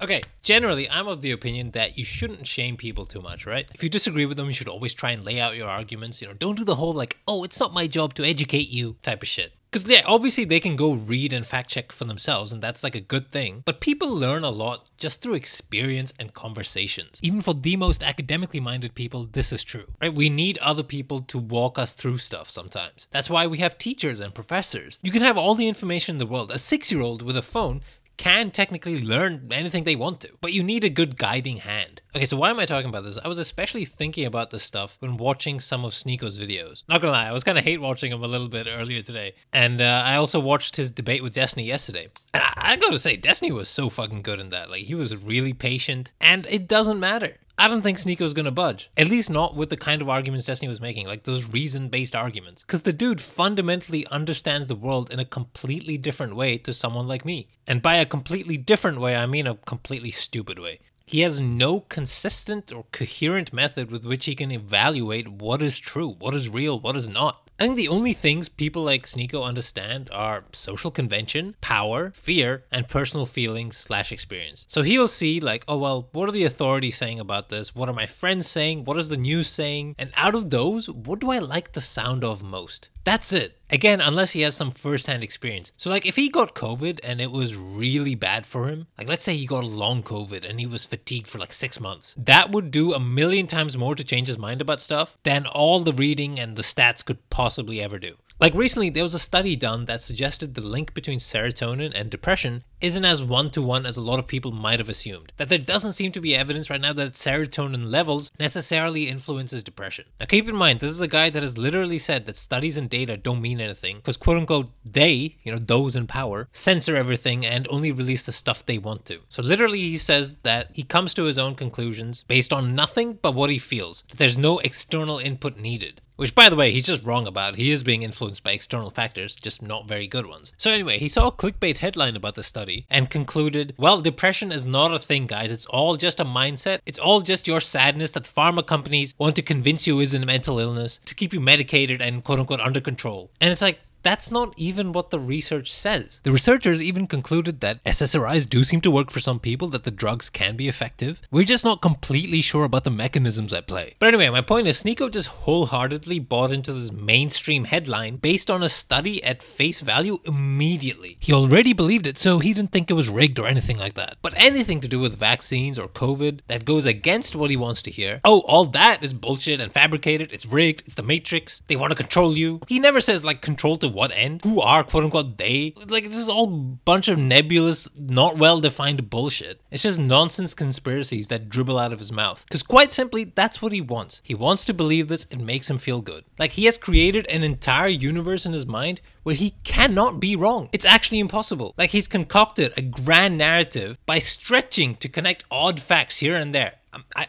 Okay, generally, I'm of the opinion that you shouldn't shame people too much, right? If you disagree with them, you should always try and lay out your arguments. Don't do the whole like, oh, it's not my job to educate you type of shit. Because yeah, obviously they can go read and fact check for themselves, and that's like a good thing. But people learn a lot just through experience and conversations. Even for the most academically minded people, this is true, right? We need other people to walk us through stuff sometimes. That's why we have teachers and professors. You can have all the information in the world. A 6-year-old with a phone can technically learn anything they want to, but you need a good guiding hand. Okay, so why am I talking about this? I was especially thinking about this stuff when watching some of Sneako's videos. Not gonna lie, I was kind of hate watching him a little bit earlier today. And I also watched his debate with Destiny yesterday. And I gotta say, Destiny was so fucking good in that. Like, he was really patient, and it doesn't matter. I don't think Sneako's gonna budge. At least not with the kind of arguments Destiny was making, like those reason-based arguments. Because the dude fundamentally understands the world in a completely different way to someone like me. And by a completely different way, I mean a completely stupid way. He has no consistent or coherent method with which he can evaluate what is true, what is real, what is not. I think the only things people like Sneako understand are social convention, power, fear, and personal feelings / experience. So he'll see like, oh well, what are the authorities saying about this? What are my friends saying? What is the news saying? And out of those, what do I like the sound of most? That's it. Again, unless he has some first-hand experience. So like if he got COVID and it was really bad for him, like let's say he got long COVID and he was fatigued for like 6 months, that would do a million times more to change his mind about stuff than all the reading and the stats could possibly ever do. Like recently, there was a study done that suggested the link between serotonin and depression isn't as one-to-one as a lot of people might have assumed. That there doesn't seem to be evidence right now that serotonin levels necessarily influences depression. Now keep in mind, this is a guy that has literally said that studies and data don't mean anything because quote-unquote they, those in power, censor everything and only release the stuff they want to. So literally he says that he comes to his own conclusions based on nothing but what he feels. That there's no external input needed. Which, by the way, he's just wrong about. He is being influenced by external factors, just not very good ones. So anyway, he saw a clickbait headline about the study and concluded, well, depression is not a thing, guys. It's all just a mindset. It's all just your sadness that pharma companies want to convince you is a mental illness to keep you medicated and quote-unquote under control. And it's like, that's not even what the research says. The researchers even concluded that SSRIs do seem to work for some people, that the drugs can be effective. We're just not completely sure about the mechanisms at play. But anyway, my point is Sneako just wholeheartedly bought into this mainstream headline based on a study at face value immediately. He already believed it, so he didn't think it was rigged or anything like that. But anything to do with vaccines or COVID that goes against what he wants to hear, oh, all that is bullshit and fabricated, it's rigged, it's the Matrix, they want to control you. He never says like control to what end? Who are quote-unquote they? Like, this is all bunch of nebulous, not well-defined bullshit. It's just nonsense conspiracies that dribble out of his mouth. Because quite simply, that's what he wants. He wants to believe this, it makes him feel good. Like, he has created an entire universe in his mind where he cannot be wrong. It's actually impossible. Like, he's concocted a grand narrative by stretching to connect odd facts here and there.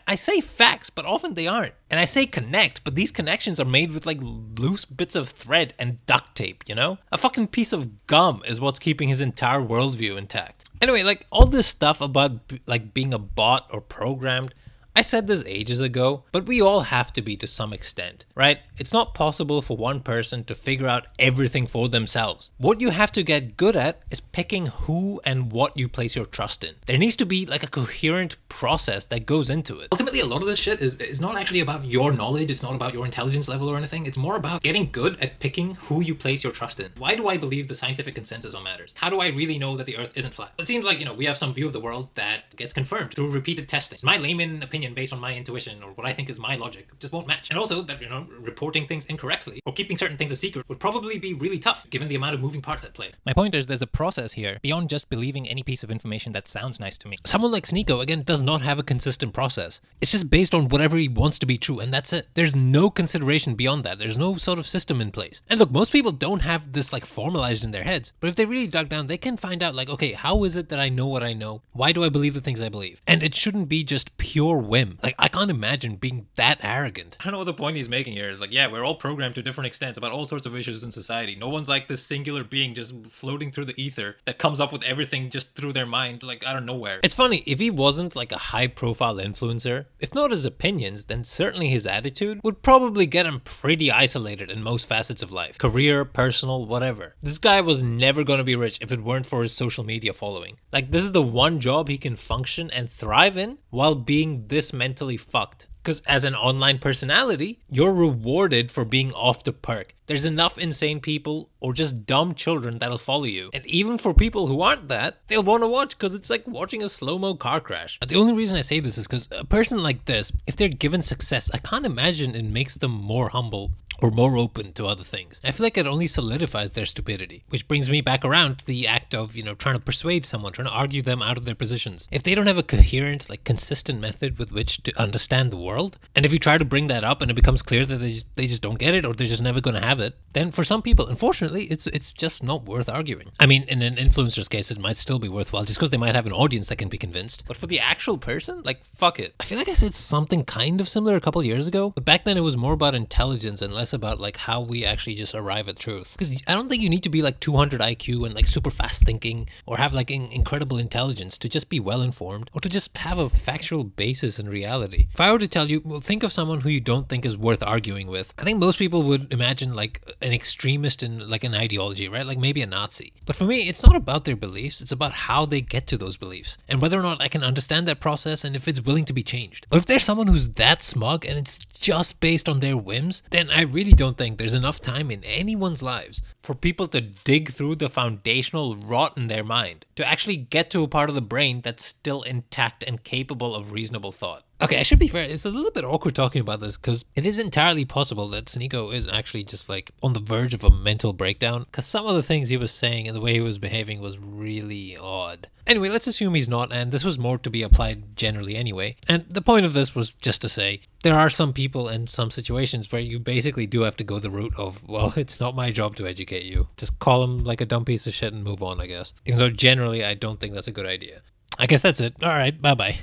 I say facts, but often they aren't. And I say connect, but these connections are made with like loose bits of thread and duct tape, A fucking piece of gum is what's keeping his entire worldview intact. Anyway, like all this stuff about like being a bot or programmed, I said this ages ago, but we all have to be to some extent, right? It's not possible for one person to figure out everything for themselves. What you have to get good at is picking who and what you place your trust in. There needs to be like a coherent process that goes into it. Ultimately, a lot of this shit is not actually about your knowledge, it's not about your intelligence level or anything, it's more about getting good at picking who you place your trust in. Why do I believe the scientific consensus on matters? How do I really know that the earth isn't flat? It seems like, we have some view of the world that gets confirmed through repeated testing. My layman opinion based on my intuition or what I think is my logic just won't match. And also that, reporting things incorrectly or keeping certain things a secret would probably be really tough given the amount of moving parts at play. My point is there's a process here beyond just believing any piece of information that sounds nice to me. Someone like Sneako, again, does not have a consistent process. It's just based on whatever he wants to be true and that's it. There's no consideration beyond that. There's no sort of system in place. And look, most people don't have this like formalized in their heads, but if they really dug down, they can find out like, okay, how is it that I know what I know? Why do I believe the things I believe? And it shouldn't be just pure whim. Like, I can't imagine being that arrogant. I don't know what the point he's making here is like, yeah, we're all programmed to different extents about all sorts of issues in society. No one's like this singular being just floating through the ether that comes up with everything just through their mind, like out of nowhere. It's funny, if he wasn't like a high profile influencer, if not his opinions, then certainly his attitude would probably get him pretty isolated in most facets of life. Career, personal, whatever. This guy was never gonna be rich if it weren't for his social media following. Like, this is the one job he can function and thrive in while being this mentally fucked. Because as an online personality, you're rewarded for being off the perk. There's enough insane people or just dumb children that'll follow you. And even for people who aren't that, they'll want to watch because it's like watching a slow-mo car crash. But the only reason I say this is because a person like this, if they're given success, I can't imagine it makes them more humble or more open to other things. I feel like it only solidifies their stupidity. Which brings me back around to the act of, trying to persuade someone, trying to argue them out of their positions. If they don't have a coherent, consistent method with which to understand the world, and if you try to bring that up and it becomes clear that they just don't get it or they're just never going to have it, then for some people, unfortunately, it's just not worth arguing. I mean, in an influencer's case, it might still be worthwhile just because they might have an audience that can be convinced. But for the actual person, fuck it. I feel like I said something kind of similar a couple years ago, but back then it was more about intelligence and less about how we actually just arrive at truth. Because I don't think you need to be 200 IQ and super fast thinking or have incredible intelligence to just be well informed or to just have a factual basis in reality. If I were to tell you, well, think of someone who you don't think is worth arguing with, I think most people would imagine an extremist in an ideology, right? Like maybe a Nazi. But for me, it's not about their beliefs, it's about how they get to those beliefs and whether or not I can understand that process and if it's willing to be changed. But if there's someone who's that smug and it's just based on their whims, then I really don't think there's enough time in anyone's lives for people to dig through the foundational rot in their mind to actually get to a part of the brain that's still intact and capable of reasonable thought. Okay, I should be fair, it's a little bit awkward talking about this because it is entirely possible that Sneeko is actually just on the verge of a mental breakdown because some of the things he was saying and the way he was behaving was really odd. Anyway, let's assume he's not, and this was more to be applied generally anyway. And the point of this was just to say, there are some people and some situations where you basically do have to go the route of, well, it's not my job to educate you. Just call him a dumb piece of shit and move on, I guess. Even though generally I don't think that's a good idea. I guess that's it. Alright, bye-bye.